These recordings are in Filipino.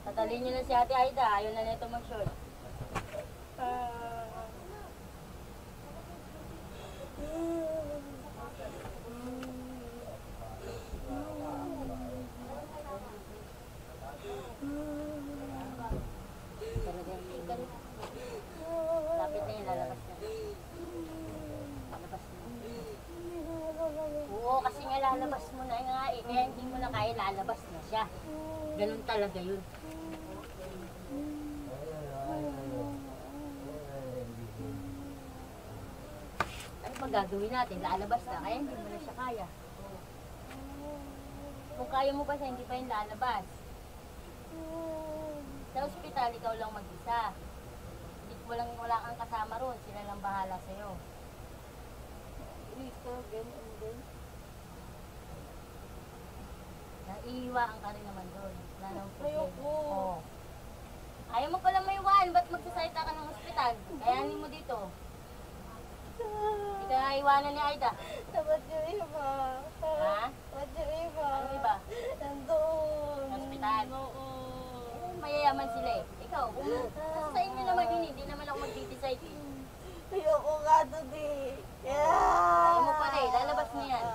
Tatalin nyo na si Ate Aida. Ayaw na nito mag-short. Lapit na yun. Lalabas na. Lalabas na. Oo, kasi nga lalabas mo na nga eh. Kaya hindi mo na kaya lalabas na siya. Ganun talaga yun. Ano ba gagawin natin? Lalabas na, kaya hindi mo na siya kaya. Kung kaya mo pa siya, hindi pa yung lalabas. Sa ospital, ikaw lang mag-isa. Wala kang kasama ron, sila lang bahala sa'yo. Naiiwaan ka rin naman doon. Ayoko. Oo. Ayaw mo pala maiwan, ba't magsasalita ka ng ospital? Kayanin mo dito. Hindi ka naiwanan ni Aida. Ba't yung iba? Ha? Ba't yung iba? Ano iba? Nandun. Sa ospital? Oo. Mayayaman sila eh. Ikaw, sa inyo naman yun, hindi naman ako mag-decide eh. Ayoko nga doon eh. Ayaw mo pala eh, lalabas mo yan.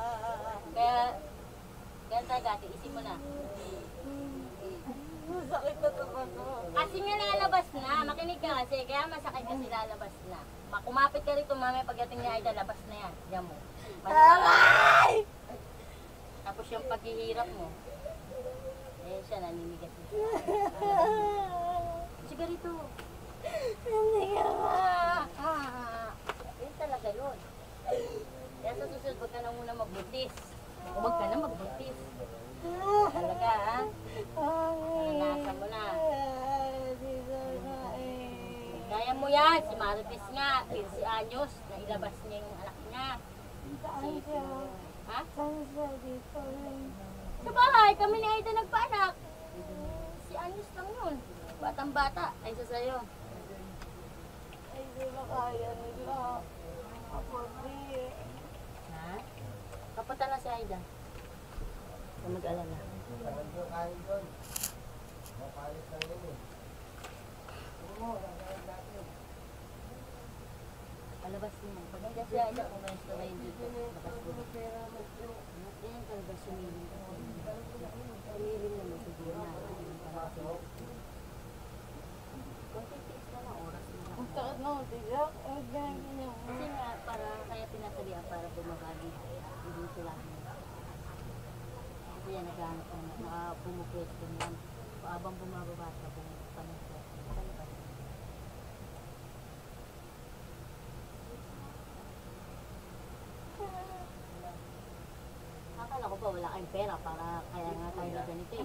Kaya talaga, tiisin mo na. Masakit na ito ako. Kasi nga lalabas na, makinig ka kasi, kaya masakit kasi lalabas na. Kumapit ka rito mamaya pagdating niya ay lalabas na yan. Diyan mo. Aray! Tapos yung paghihirap mo, eh siya naninigas na siya. Sige rito. Hindi ka nga. Yun talaga yun. Kaya sa susunod, huwag ka na muna magbuntis. Huwag ka na magbuntis. Talaga ha? Nasa mo na. Kaya mo yan. Si Marites nga, 15 anyos, na ilabas niya yung anak niya. Saan siya? Ha? Saan siya dito? Sa bahay, kami ni Aida nagpaanak. Si anyos lang yun. Batang bata, ay sa sayo. Ay, di ba kaya nila? Ako di. Ha? Kapunta na si Aida. Huwag mag-alala. Palabas niya. Pag hindi si Aida, umayos na rin dito. Labas ko. Yan talaga sumiling kasi. Sumiling naman siguro na. Konti-tiis na na oras na. Ang takat na ako, tiyak. Ang ganyan niya. Kasi nga, kaya pinasalihan para bumabali. Hindi sila. Kasi yan, naghahanap ko na bumupwesto niyan. Habang bumababa sa bumupwesto. Akala ko ba wala kayong pera para kaya nga tayo na ganito eh.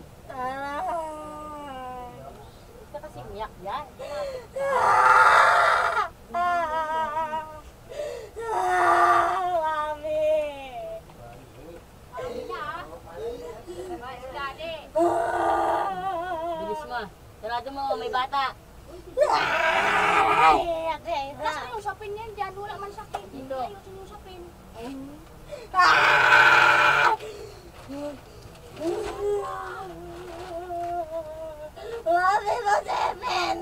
Huwag ka kasi umiyak yan. Mami! Bilis mo. Sarado mo, may bata. Kasi yung sapin yan dyan, wala man sakit. Dito. Ayusin yung sapin. Mami mo, Seven!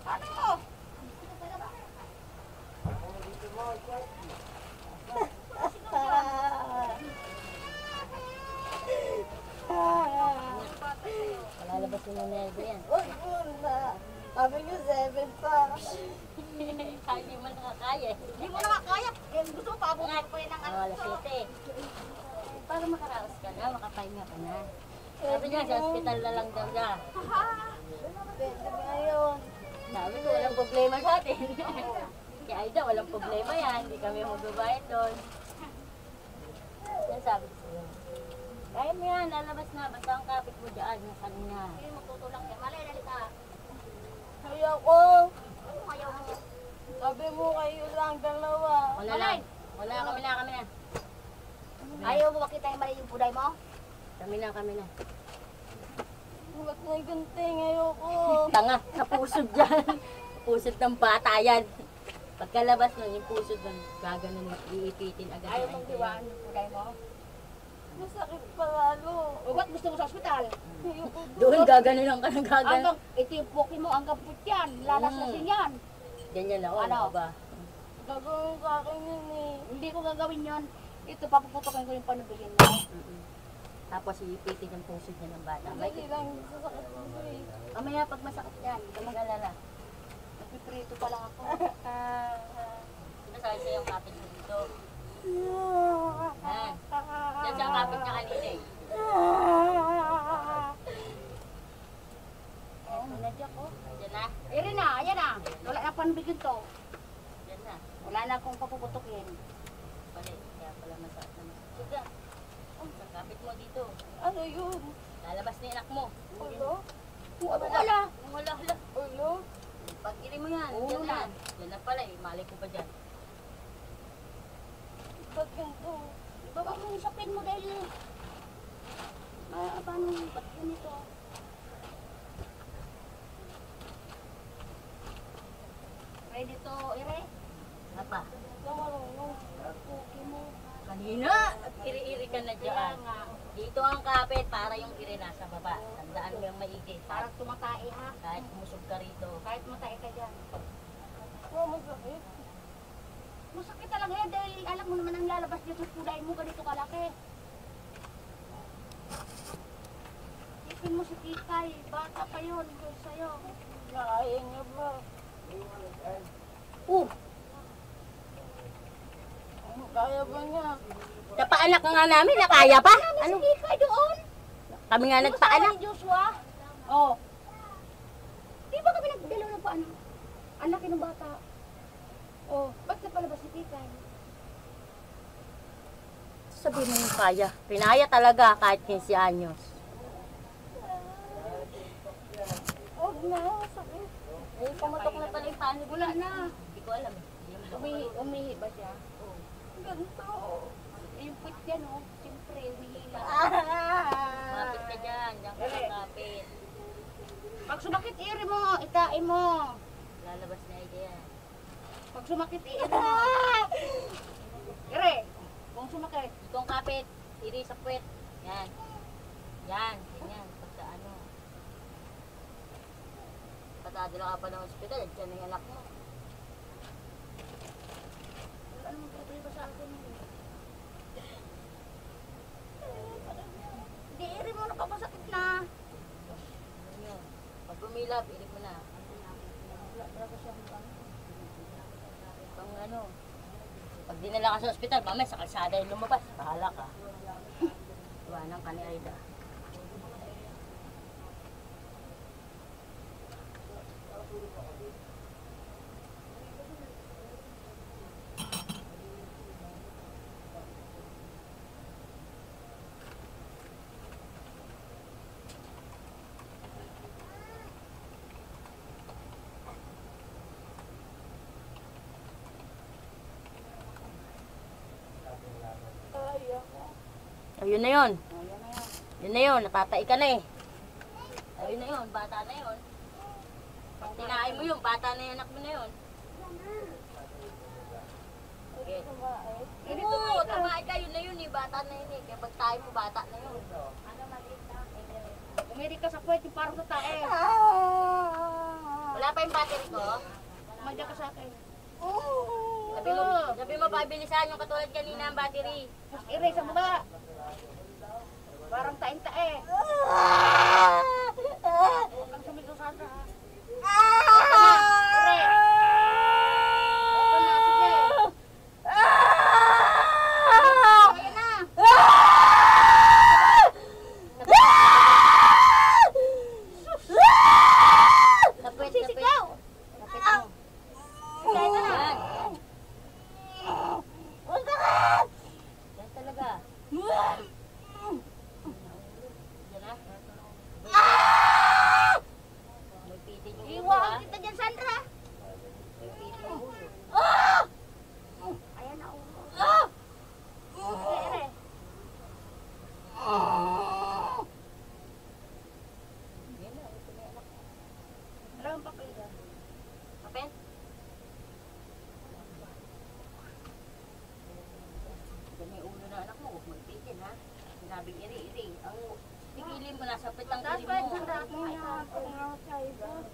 Ano? Palalabas mo na nervo yan. Huwag muna. Sabi niyo, Seven pa. Hindi mo nakakaya eh. Hindi mo nakakaya. Gusto mo paabot ko yan ng ano. Alas 7. Para makaraos ka na, makapahinga ka na. Sabi niya, sa hospital na lang daw niya. Pwede ngayon. Sabi ko, walang problema sa atin. Kaya Aida, walang problema yan. Hindi kami magbabayad doon. Yan sabi ko sa'yo. Kaya mo yan, lalabas na. Basta ang kapit mo dyan, yung kanina. Hindi magtutulak yan. Malay, dalita. Ayaw ko. Ano ayaw mo? Sabi mo kayo lang, dalawa. Wala lang. Wala, kami na. Ayaw mo makita yung mali yung puday mo? Kami na. Ba't may gunting? Ayoko. Tanga, napusod dyan. Pusod ng bata yan. Pagkalabas nun, yung pusod nun, gaganon, iipitin agad. Ayaw mong diwaan yung puday mo? Masakit pa lalo. O ba't gusto mo sa ospital? Ayoko. Doon gaganon lang ka ng gaganon. Hanggang itipukin mo hanggang put yan. Lalaslasin yan. Ganyan lang, Ano? ano ba? Gagawin sa akin yun eh. Hindi ko gagawin yon. Ito, papuputokin ko yung panubilin mo. Tapos iipitin yung pusod niya ng bata. Dali lang, sasakit mo eh. Mamaya pag masakit yan, hindi ka mag-alala. Nagpiprito pa lang ako. Sino sabi sa'yo yung kapit mo dito? Yan. Yan siya ang kapit niya kanina eh. Eto na dyan ko. Diyan na. Ayan na, ayan na. Wala na panubigin to. Diyan na. Wala na akong papuputokin. Pali, kaya pala masakit na masakit. Sige. Sa kapit mo dito. Ano yun? Lalabas na yung anak mo. Ulo? Wala. Wala. Ulo? Pag iri mo yan, Ulo diyan na. na. Diyan na pala eh. Malay ko pa dyan. Ba't ganito? Baba mo yung sapin mo dahil... paano ba't ganito? Ready to ire? Apa? Ito marunong. Puki mo. Kanina, iri-iri ka na Kaya dyan. nga, Dito ang kapit para yung iri nasa baba. Tandaan mo yung maigi. parang tumatae ha. Kahit umusog ka rito. Kahit matae ka dyan. Oh, masakit. Masakit talaga yan dahil alam mo naman ang lalabas dito sa kulay mo, ganito kalaki. Isipin mo si Kikay, bata pa yun, yun sa'yo. Kaya niya ba? Kaya ba niya? Napaanak nga namin, nakaya pa. Ano? Si Kikay doon? Kami nga Yung nagpaanak. asawa ni Joshua? Oh. Di ba kami nagdalaw ng paano? Ang laki ng bata. Oh, ba't napalabas si Kikay? Sabihin mo yung kaya. Pinaya talaga kahit 15 anyos. Huwag na, masakit. Eh, pumutok na pala yung panig. Wala na. Hindi ko alam eh. Umihi ba siya? Ganito. Yung puwit yan, oh. Siyempre, umihi na. Mapit ka dyan. Diyan ka nakapit. Pag sumakit, iri mo. Itain mo. Lalabas na idea. Pag sumakit, iri mo. Iri. Kung sumakit. Itong kapit. Iri sa puwet. Yan. Yan. Ganyan. Pagka ano. Patadala ka pa ng ospital. Diyan na yung anak mo. Wala namang problema sa akin. Hindi, iri mo. Napapasakit na. Ano yun? Pag umilap, irik mo na. Pang ano. Pag dinala ka sa ospital, mamaya sa kalsada yung lumabas. Bahala ka. Iwanan ka ni Aida. Ayun na yun. O, yan na yan. Yun na yun, natatay ka na eh. Ayun na yun, bata na yun. Pag tinaay mo yun, bata na yun, anak mo na yun. Okay. Oo, tama ka, yun na yun eh, bata na yun eh. Kaya pag tayo mo, bata na yun. Umiri ka sa puwet, yung parang tatae. Wala pa yung battery ko. Madya ka sa akin. Sabi mo, pabilisan yung katulad kanina ang battery. Mas ire sa baba. Parang taing-tae. Huwag kang sumigaw sa akin, ha? Ire. Eto na, sige. Ayan na. Tapit, Sisigaw. Tapit mo. Sige, ito na. Yan. Yan talaga. Yan na. May pitin yung ulo, Iwaan ha? kita dyan, Sandra. May pitin yung ulo. Ayan na, Sige, ire. Yan na, ito na yung anak mo. Wala kang papel dyan. Kapit? Yan yung ulo na anak mo, huwag magpitin ha. Sinabing iri-iri. Ang tigilin mo, nasa pit ang Tapos iri pa, mo. Sandra, at mga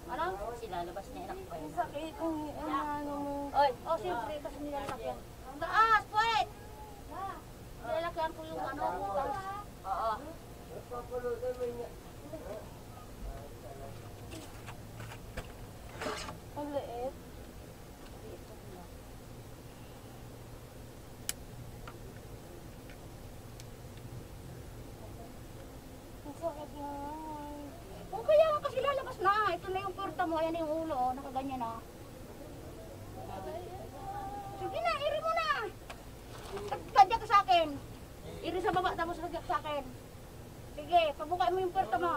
ano? Silalabas na yung anak ko. Ang sakit ang ano mo. Oy, Oh, siyempre, kasi nilalakyan. Taas, puwet! Nilalakyan ko yung ano, butas. oo. Ang liit. Ang sakit naman. O kaya nga kasi lalabas na. Ito na yung porta mo. Ayan yung ulo. Oh. Nakaganyan na. Sige na, iri mo na. Kadya ka sa akin. Iri sa baba, tapos kadya ka sa akin. Sige, pabuka mo yung porta mo.